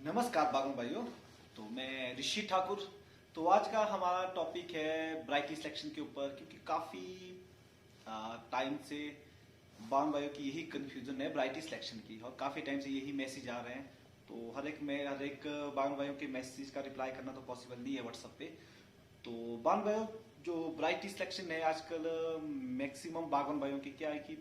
नमस्कार बागवान भाइयों। तो मैं ऋषि ठाकुर। तो आज का हमारा टॉपिक है वैरायटी सिलेक्शन के ऊपर, क्योंकि काफी टाइम से बागवान भाइयों की यही कंफ्यूजन है वैरायटी सिलेक्शन की, और काफी टाइम से यही मैसेज आ रहे हैं। तो हर एक बागवान भाइयों के मैसेज का रिप्लाई करना तो पॉसिबल नहीं है व्हाट्सएप पे। तो बागवान भाइयों, जो वैरायटी सिलेक्शन है आजकल मैक्सिमम बागवान भाइयों की क्या है कि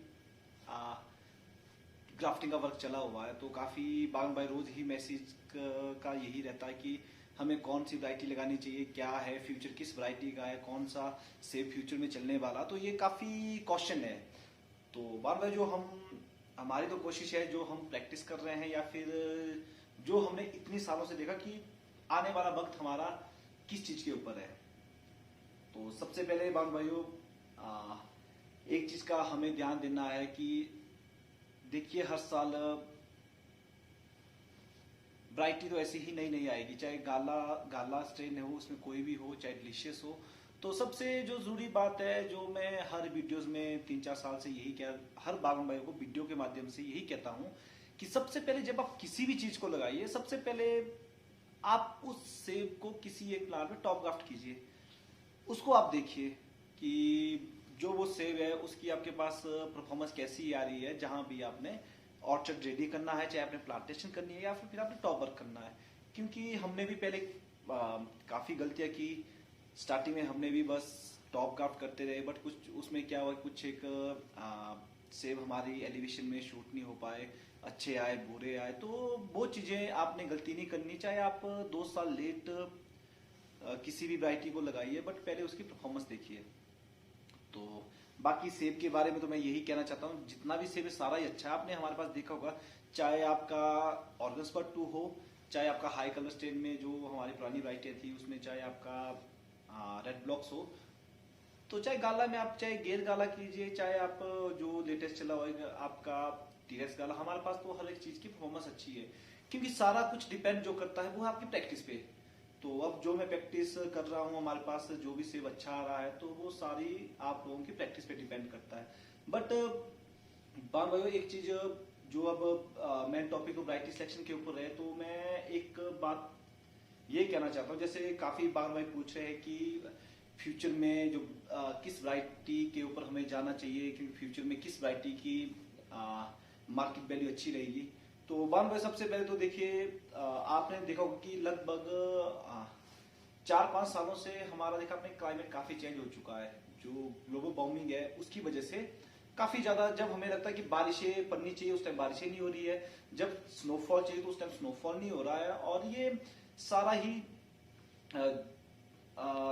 ग्राफ्टिंग का वर्क चला हुआ है, तो काफी बागवान भाई रोज ही मैसेज का यही रहता है कि हमें कौन सी वैरायटी लगानी चाहिए, क्या है फ्यूचर, किस वैरायटी का है, कौन सा सेब फ्यूचर में चलने वाला। तो ये काफी क्वेश्चन है। तो बागवान भाई, जो हमारी तो कोशिश है, जो हम प्रैक्टिस कर रहे हैं या फिर जो हमने इतनी सालों से देखा कि आने वाला वक्त हमारा किस चीज के ऊपर है। तो सबसे पहले बागवान भाइयों, एक चीज का हमें ध्यान देना है कि देखिए, हर साल वैरायटी तो ऐसी ही नई नई आएगी, चाहे गाला गाला स्ट्रेन हो, उसमें कोई भी हो, चाहे डिलीशियस हो। तो सबसे जो जरूरी बात है, जो मैं हर वीडियोस में 3-4 साल से हर बागवान भाइयों को वीडियो के माध्यम से यही कहता हूं कि सबसे पहले जब आप किसी भी चीज को लगाइए, सबसे पहले आप उस सेब को किसी एक प्लांट में टॉप ग्राफ्ट कीजिए। उसको आप देखिए कि जो वो सेब है उसकी आपके पास परफॉर्मेंस कैसी आ रही है, जहां भी आपने ऑर्चर्ड रेडी करना है, चाहे आपने प्लांटेशन करनी है या फिर आपने टॉप वर्क करना है। क्योंकि हमने भी पहले काफी गलतियां की। स्टार्टिंग में हमने भी बस टॉप ग्राफ्ट करते रहे, बट कुछ उसमें क्या हुआ, कुछ एक सेब हमारी एलिवेशन में शूट नहीं हो पाए, अच्छे आए बुरे आए। तो वो चीजें आपने गलती नहीं करनी, चाहे आप 2 साल लेट किसी भी वैरायटी को लगाइए, बट पहले उसकी परफॉर्मेंस देखिए। तो बाकी सेब के बारे में तो मैं यही कहना चाहता हूँ, जितना भी सेब है सारा ही अच्छा है। आपने हमारे पास देखा होगा, चाहे आपका ऑर्गन्सपर्ट 2 हो, चाहे आपका हाई कलर स्टेन में जो हमारी पुरानी वैरायटी थी उसमें, चाहे आपका रेड ब्लॉक्स हो, तो चाहे गाला में आप चाहे गेर गाला कीजिए, चाहे आप जो लेटेस्ट चला हुआ आपका टीरेक्स गाला, हमारे पास तो हर एक चीज की परफॉर्मेंस अच्छी है। क्योंकि सारा कुछ डिपेंड जो करता है वो है आपकी प्रैक्टिस पे। तो अब जो मैं प्रैक्टिस कर रहा हूँ, हमारे पास जो भी सेब अच्छा आ रहा है, तो वो सारी आप लोगों की प्रैक्टिस पे डिपेंड करता है। बट बान भाइयों, एक चीज जो अब मेन टॉपिक वैरायटी सिलेक्शन के ऊपर है, तो मैं एक बात ये कहना चाहता हूँ। जैसे काफी बार भाई पूछ रहे हैं कि फ्यूचर में जो किस वैरायटी के ऊपर हमें जाना चाहिए, क्योंकि फ्यूचर में किस वैरायटी की मार्केट वैल्यू अच्छी रहेगी। तो बान भाई, सबसे पहले तो देखिए, आपने देखा होगा कि लगभग 4-5 सालों से हमारा देखा आपने क्लाइमेट काफी चेंज हो चुका है। जो ग्लोबल वार्मिंग है उसकी वजह से काफी ज्यादा, जब हमें लगता है कि बारिशें पड़नी चाहिए उस टाइम बारिशें नहीं हो रही है, जब स्नोफॉल चाहिए तो उस टाइम स्नोफॉल नहीं हो रहा है। और ये सारा ही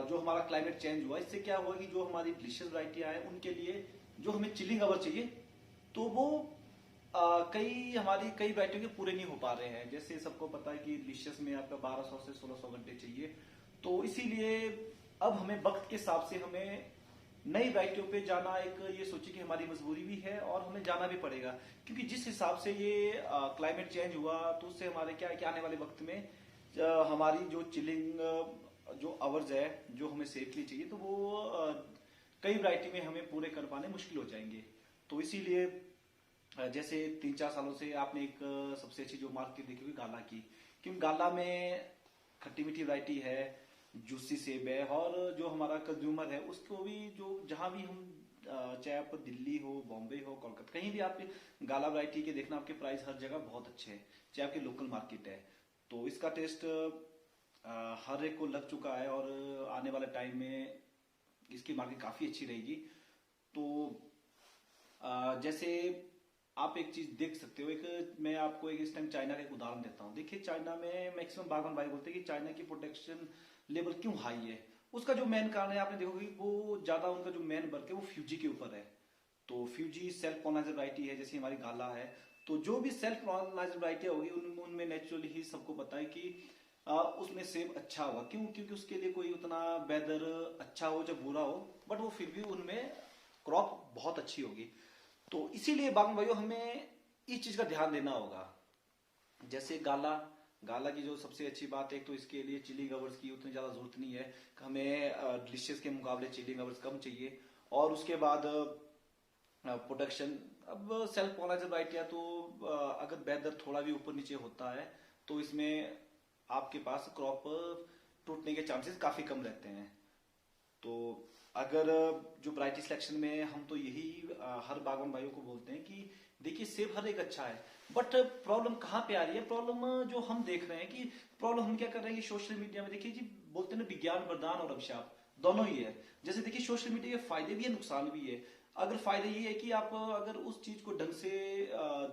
जो हमारा क्लाइमेट चेंज हुआ, इससे क्या हुआ कि जो हमारी डिलीशियस वैरायटियां हैं उनके लिए जो हमें चिलिंग आवर चाहिए, तो वो कई वैरायटियों के पूरे नहीं हो पा रहे हैं। जैसे सबको पता है कि डिलीशियस में आपका 1200 से 1600 घंटे चाहिए। तो इसीलिए अब हमें वक्त के हिसाब से हमें नई वैरायटियों पे जाना, एक ये सोचिए कि हमारी मजबूरी भी है और हमें जाना भी पड़ेगा। क्योंकि जिस हिसाब से ये क्लाइमेट चेंज हुआ, तो उससे हमारे क्या है कि आने वाले वक्त में हमारी जो चिलिंग जो आवर्स है जो हमें सेफली चाहिए, तो वो कई वैरायटी में हमें पूरे कर पाने मुश्किल हो जाएंगे। तो इसीलिए जैसे 3-4 सालों से आपने एक सबसे अच्छी जो मार्केट देखी हुई गाला की, क्योंकि गाला में खट्टी मीठी वैरायटी है, जूसी सेब है, और जो हमारा कंज्यूमर है उसको भी, जो जहां भी हम चाहे आप दिल्ली हो, बॉम्बे हो, कोलकाता, कहीं भी आप गाला वैरायटी के देखना, आपके प्राइस हर जगह बहुत अच्छे हैं, चाहे आपकी लोकल मार्केट है। तो इसका टेस्ट हर एक को लग चुका है, और आने वाले टाइम में इसकी मार्केट काफी अच्छी रहेगी। तो जैसे आप एक चीज देख सकते हो, एक मैं आपको एक इस टाइम चाइना का एक उदाहरण देता हूँ। देखिए, चाइना में मैक्सिमम बागवान भाई बोलते हैं कि चाइना की प्रोटेक्शन लेवल क्यों हाई है। उसका जो मेन कारण है, आपने देखोगे वो ज्यादा उनका जो मेन वर्क है वो फ्यूजी के ऊपर है। तो फ्यूजी सेल्फ पोलाइजर वैरायटी है, जैसे हमारी गाला है। तो जो भी सेल्फ पोलाइजर वैरायटी होगी उनमें नेचुरली ही सबको पता है कि उसमें सेब अच्छा होगा। क्यों? क्योंकि उसके लिए कोई उतना वेदर अच्छा हो चाहे बुरा हो, बट वो फिर भी उनमें क्रॉप बहुत अच्छी होगी। तो इसीलिए बागवान भाइयों, हमें इस चीज का ध्यान देना होगा। जैसे गाला गाला की जो सबसे अच्छी बात है, तो इसके लिए चिलिंग आवर्स की उतनी ज्यादा जरूरत नहीं है। हमें डिलीशियस के मुकाबले चिलिंग आवर्स कम चाहिए। और उसके बाद प्रोडक्शन, अब सेल्फ पोलाइजर वैरायटियां तो अगर वेदर थोड़ा भी ऊपर नीचे होता है तो इसमें आपके पास क्रॉप टूटने के चांसेस काफी कम रहते हैं। तो अगर जो वैरायटी सिलेक्शन में हम तो यही हर बागवान भाइयों को बोलते हैं कि देखिए सेब हर एक अच्छा है, बट प्रॉब्लम कहाँ पे आ रही है? प्रॉब्लम जो हम देख रहे हैं कि प्रॉब्लम हम क्या कर रहे हैं कि सोशल मीडिया में देखिए जी, बोलते हैं ना विज्ञान वरदान और अभिशाप दोनों ही है। जैसे देखिए सोशल मीडिया के फायदे भी है, नुकसान भी है। अगर फायदा ये है कि आप अगर उस चीज को ढंग से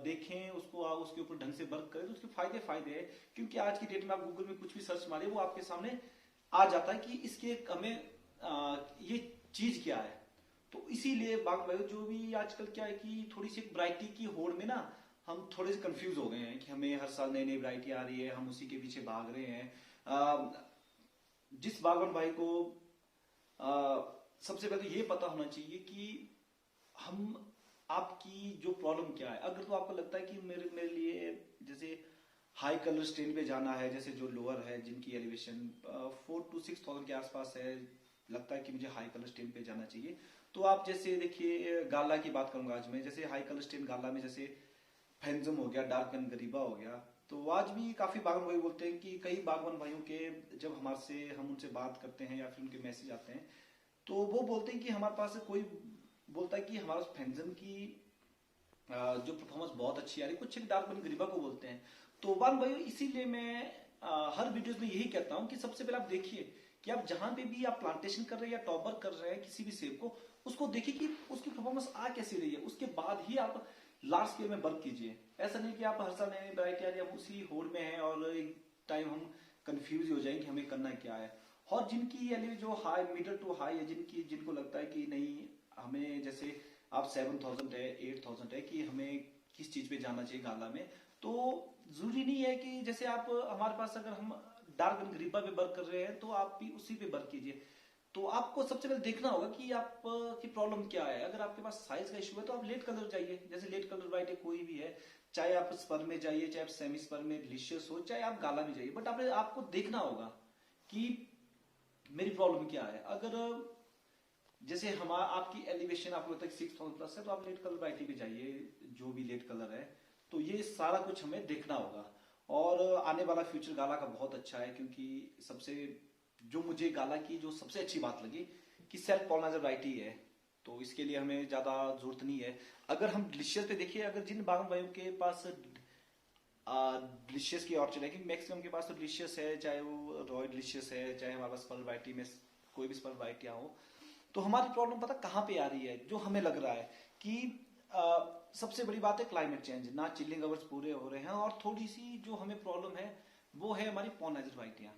देखें, उसको आप उसके ऊपर ढंग से वर्क करें, तो उसके फायदे फायदे है। क्योंकि आज की डेट में आप गूगल में कुछ भी सर्च मारे, वो आपके सामने आ जाता है कि इसके हमें ये चीज क्या है। तो इसीलिए बाग भाई जो भी आजकल क्या है कि थोड़ी सी वैरायटी की होड़ में ना हम थोड़े से कंफ्यूज हो गए हैं कि हमें हर साल नई नई वैरायटी आ रही है, हम उसी के पीछे भाग रहे हैं। जिस बागवान भाई को सबसे पहले ये पता होना चाहिए कि हम आपकी जो प्रॉब्लम क्या है। अगर तो आपको लगता है कि मेरे मेरे लिए जैसे हाई कलर स्टेन पे जाना है, जैसे जो लोअर है जिनकी एलिवेशन 4 to 6,000 के आसपास है, लगता है कि मुझे हाई कलर स्टेन पे जाना चाहिए, तो आप जैसे देखिए गाला की बात करूंगा आज मैं। जैसे हाई कलर स्टेन गाला में जैसे फैंजम हो गया, डार्क एंड गरीबा हो गया, तो आज भी काफी बागवान भाई बोलते हैं कि कई बागवान भाइयों के जब हमारे से हम उनसे बात करते हैं या फिर उनके मैसेज आते हैं, तो वो बोलते हैं कि हमारे पास कोई बोलता है कि हमारे फैंजम की जो परफॉर्मेंस बहुत अच्छी आ रही है, कुछ डार्क एंड गरीबा को बोलते हैं। तो बागवान भाइयों इसीलिए मैं हर वीडियोस में यही कहता हूं कि सबसे पहले आप देखिए कि आप जहां पे भी आप प्लांटेशन कर रहे हैं या टॉपर कर रहे हैं किसी भी सेब को, उसको देखिए कि उसकी परफॉर्मेंस आ कैसी रही है, उसके बाद ही आप लार्ज स्केल में वर्क कीजिए। ऐसा नहीं कि आप हर साल नई नई वैरायटी आ रही है, हम उसी होड़ में हैं और एक टाइम हम कंफ्यूज हो जाएंगे हमें करना क्या है। और जिनकी यानी जो हाई मिडल टू हाई है, जिनको लगता है कि नहीं हमें जैसे आप 7,000 है 8,000 है कि हमें किस चीज पे जाना चाहिए गाला में, तो जरूरी नहीं है कि जैसे आप हमारे पास अगर हम डार्क एंड ग्रीपा पे वर्क कर रहे हैं तो आप भी उसी पे वर्क कीजिए। तो आपको सबसे पहले देखना होगा कि आप की प्रॉब्लम क्या है। अगर आपके पास साइज का इशू है तो आप लेट कलर जाइए, जैसे लेट कलर वाइट है कोई भी है, चाहे आप स्पर में जाइए, चाहे आप सेमी स्पर में डिलीशियस हो, चाहे आप गाला में जाइए, बट आपको देखना होगा कि मेरी प्रॉब्लम क्या है। अगर जैसे हमारा आपकी एलिवेशन आपको लगता है 6,000 प्लस है, तो आप लेट कलर वैरायटी पे जाइए, जो भी लेट कलर है। तो ये सारा कुछ हमें देखना होगा। और आने वाला फ्यूचर गाला का बहुत अच्छा है, क्योंकि सबसे जो मुझे गाला की जो सबसे अच्छी बात लगी कि सेल्फ पॉलिनाइजर वैरायटी है, तो इसके लिए हमें ज्यादा जरूरत नहीं है। अगर हम डिलीशियस पे देखिए, अगर जिन बागवान भाइयों के पास डिलीशियस की ऑर्चर्ड है, कि मैक्सिमम के पास तो डिलीशियस है, चाहे वो रॉयल डिलीशियस है, चाहे हमारे पास स्पर वैरायटी में कोई भी स्पर वैरायटियां हो, तो हमारी प्रॉब्लम पता कहां पे आ रही है? जो हमें लग रहा है कि सबसे बड़ी बात है क्लाइमेट चेंज, ना चिल्लिंग अवर्स पूरे हो रहे हैं, और थोड़ी सी जो हमें प्रॉब्लम है वो है हमारी पॉलिनाइजर वैरायटियां।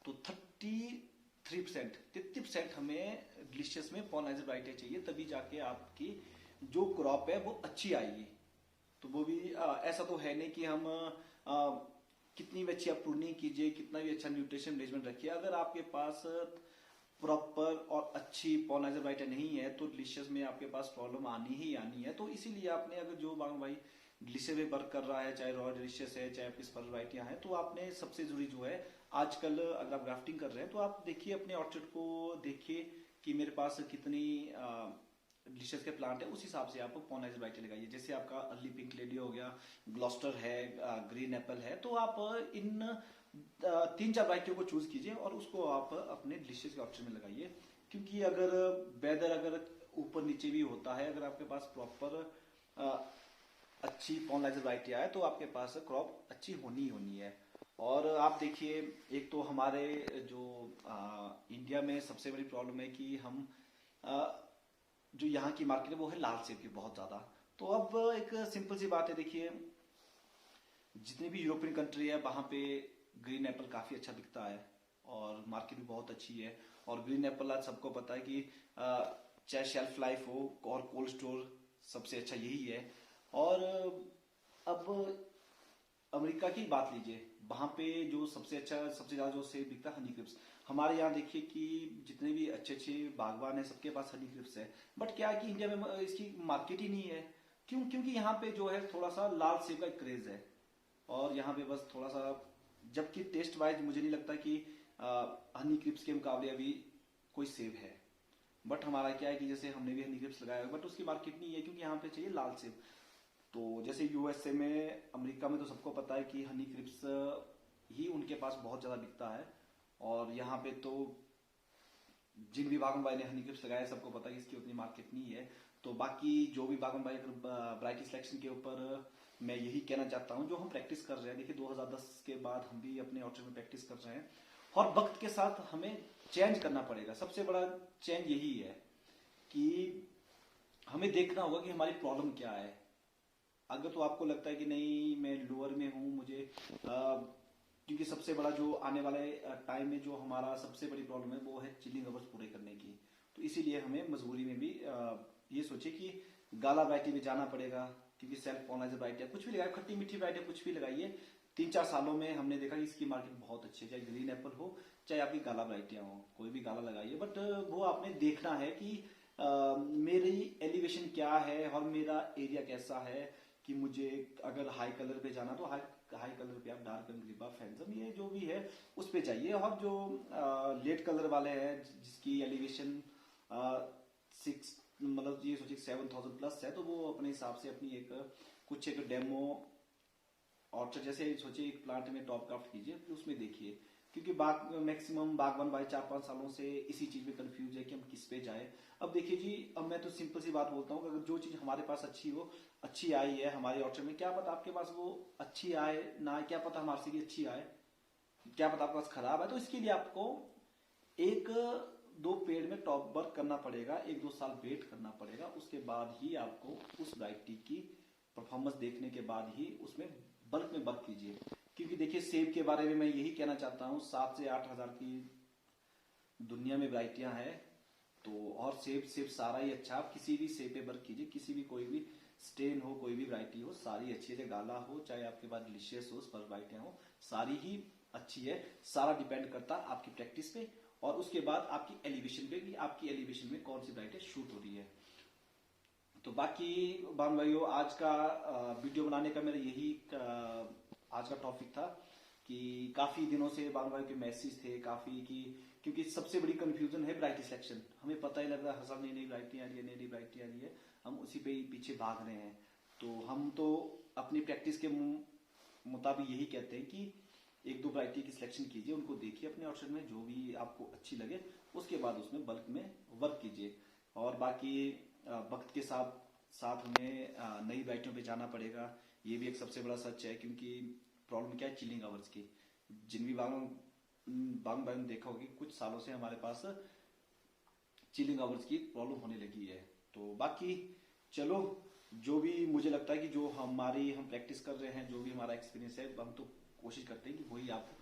तो 33% हमें डिलीशियस में पॉलिनाइजर वैरायटी चाहिए, तभी जाके आपकी जो क्रॉप है वो अच्छी आएगी। तो वो भी ऐसा तो है नहीं कि हम कितनी भी अच्छी आप प्रूनिंग कीजिए, कितना भी अच्छा न्यूट्रिशन मैनेजमेंट रखिए, अगर आपके पास प्रॉपर और अच्छी पॉलिनाइजर वैरायटी नहीं है तो डिलीशियस में आपके पास प्रॉब्लम आनी ही आनी है। तो इसीलिए आपने अगर जो बागवान भाई डिलीशियस में वर्क कर रहा है, चाहे रॉयल डिलीशियस है, चाहे आपकी स्पर वैरायटियां हैं, तो आपने सबसे जरूरी जो है आजकल अगर आप ग्राफ्टिंग कर रहे हैं तो आप देखिए अपने ऑर्चर्ड को, देखिए कि मेरे पास कितनी डिलीशियस के प्लांट है, उस हिसाब से आप पॉलिनाइजर वैरायटी लगाइए। जैसे आपका अर्ली पिंक लेडी हो गया, ग्लॉस्टर है, ग्रीन एप्पल है, तो आप इन 3-4 वैरायटियों को चूज कीजिए और उसको आप अपने डिलीशियस के ऑप्शन में लगाइए। क्योंकि अगर वेदर अगर ऊपर नीचे भी होता है, अगर आपके पास प्रॉपर अच्छी पॉलिनाइजर वैरायटी आए तो आपके पास क्रॉप अच्छी होनी होनी है। और आप देखिए, एक तो हमारे जो इंडिया में सबसे बड़ी प्रॉब्लम है कि हम जो यहाँ की मार्केट है वो है लाल सेब की बहुत ज्यादा। तो अब एक सिंपल सी बात है, देखिए जितनी भी यूरोपियन कंट्री है वहां पे ग्रीन एप्पल काफी अच्छा दिखता है और मार्केट भी बहुत अच्छी है। और ग्रीन एप्पल आज सबको पता है कि चाहे शेल्फ लाइफ हो और कोल्ड स्टोर सबसे अच्छा यही है। और अब अमेरिका की बात लीजिए, वहां पे जो सबसे अच्छा सबसे ज्यादा जो सेब बिकता है हनी क्रिप्स। हमारे यहाँ देखिए कि जितने भी अच्छे अच्छे बागवान है सबके पास हनी क्रिप्स है, बट क्या है कि इंडिया में इसकी मार्केट ही नहीं है। क्यों? क्योंकि यहाँ पे जो है थोड़ा सा लाल सेब का क्रेज है और यहाँ पे बस थोड़ा सा, जबकि टेस्ट वाइज मुझे नहीं लगता कि हनी क्रिप्स के मुकाबले अभी कोई सेब है। बट हमारा क्या है कि जैसे हमने भी हनी क्रिप्स लगाया है, बट उसकी मार्केट नहीं है क्योंकि यहाँ पे चाहिए लाल सेब। तो जैसे यूएसए में, अमेरिका में तो सबको पता है कि हनी क्रिप्स ही उनके पास बहुत ज़्यादा बिकता है। और यहाँ पे तो जिन भी बागवान भाई ने हनी क्रिप्स लगाया सबको पता है कि इसकी उतनी मार्केट नहीं है। तो बाकी जो भी बागवान भाई अगर वैरायटी सिलेक्शन के ऊपर, मैं यही कहना चाहता हूँ, जो हम प्रैक्टिस कर रहे हैं, देखिए 2010 के बाद हम भी अपने ऑर्चर्ड में प्रैक्टिस कर रहे हैं और वक्त के साथ हमें चेंज करना पड़ेगा। सबसे बड़ा चेंज यही है कि हमें देखना होगा कि हमारी प्रॉब्लम क्या है। अगर तो आपको लगता है कि नहीं मैं लोअर में हूँ, मुझे क्योंकि सबसे बड़ा जो आने वाले टाइम में जो हमारा सबसे बड़ी प्रॉब्लम है वो है चिलिंग अवर्स पूरे करने की। तो इसीलिए हमें मजबूरी में भी ये सोचे कि गाला वैरायटी में जाना पड़ेगा, क्योंकि सेल्फ पॉलिनाइजर वैरायटी कुछ भी लगाए, खट्टी मीठी वैरायटी कुछ भी लगाइए, 3-4 सालों में हमने देखा कि इसकी मार्केट बहुत अच्छी है। चाहे ग्रीन एप्पल हो, चाहे आपकी गाला वैरायटियां हो, कोई भी गाला लगाइए, बट वो आपने देखना है कि मेरी एलिवेशन क्या है और मेरा एरिया कैसा है। कि मुझे अगर हाई कलर पे जाना तो हाई कलर पे आप डार्क कलर, ग्रीपा, फैंसम, ये जो भी है उस पे जाइए। और जो लेट कलर वाले हैं जिसकी एलिवेशन 6, मतलब ये सोचिए 7000 प्लस है, तो वो अपने हिसाब से अपनी एक डेमो ऑर्चर्ड जैसे सोचिए एक प्लांट में टॉप क्राफ्ट कीजिए, उसमें देखिए। क्योंकि मैक्सिमम बागवान भाई 4-5 सालों से इसी चीज में कंफ्यूज है कि हम किस पे जाए। अब देखिए जी, अब मैं तो सिंपल सी बात बोलता हूँ, अगर जो चीज हमारे पास अच्छी आई है हमारे ऑर्चर्ड में, क्या पता आपके पास वो अच्छी आए ना, क्या पता हमारे से भी अच्छी आए, क्या पता आपके पास खराब है। तो इसके लिए आपको 1-2 पेड़ में टॉप वर्क करना पड़ेगा, 1-2 साल वेट करना पड़ेगा, उसके बाद ही आपको उस वैरायटी की परफॉर्मेंस देखने के बाद ही उसमें बल्क में वर्क कीजिए। क्योंकि देखिए सेब के बारे में मैं यही कहना चाहता हूँ, 7 से 8 हजार की दुनिया में वैरायटियां हैं। तो और सेब सारा ही अच्छा, आप किसी भी सेब पे वर्क कीजिए, किसी भी कोई भी स्टेन हो, कोई भी वैरायटी हो, सारी अच्छी है। चाहे गाला हो, चाहे आपके पास डिलीशियस हो, स्पर वैरायटियां हो, सारी ही अच्छी है। सारा डिपेंड करता है आपकी प्रैक्टिस पे और उसके बाद आपकी एलिवेशन पे, कि आपकी एलिवेशन में कौन सी वैरायटी शूट हो रही है। तो बाकी बान भाइयों, आज का वीडियो बनाने का मेरा यही आज का टॉपिक था कि काफी दिनों से बान भाई के मैसेज थे काफी कि, क्योंकि सबसे बड़ी कंफ्यूजन है वैरायटी सिलेक्शन। हमें पता ही लग रहा है हर साल नई नई वैरायटी आ रही है, नई वैरायटी आ रही है, हम उसी पे ही पीछे भाग रहे हैं। तो हम तो अपनी प्रैक्टिस के मुताबिक यही कहते हैं कि 1-2 वैरायटी की सिलेक्शन कीजिए, उनको देखिए अपने ऑप्शन में, जो भी आपको अच्छी लगे उसके बाद उसमें बल्क में वर्क कीजिए। और बाकी वक्त के साथ साथ हमें नई वैरायटियों पे जाना पड़ेगा, ये भी एक सबसे बड़ा सच है। क्योंकि प्रॉब्लम क्या है चिलिंग आवर्स की, जिन भी बागवान भाई ने देखा होगी कुछ सालों से हमारे पास चिलिंग आवर्स की प्रॉब्लम होने लगी है। तो बाकी चलो, जो भी मुझे लगता है कि जो हम प्रैक्टिस कर रहे हैं, जो भी हमारा एक्सपीरियंस है, हम तो कोशिश करते हैं कि वही आप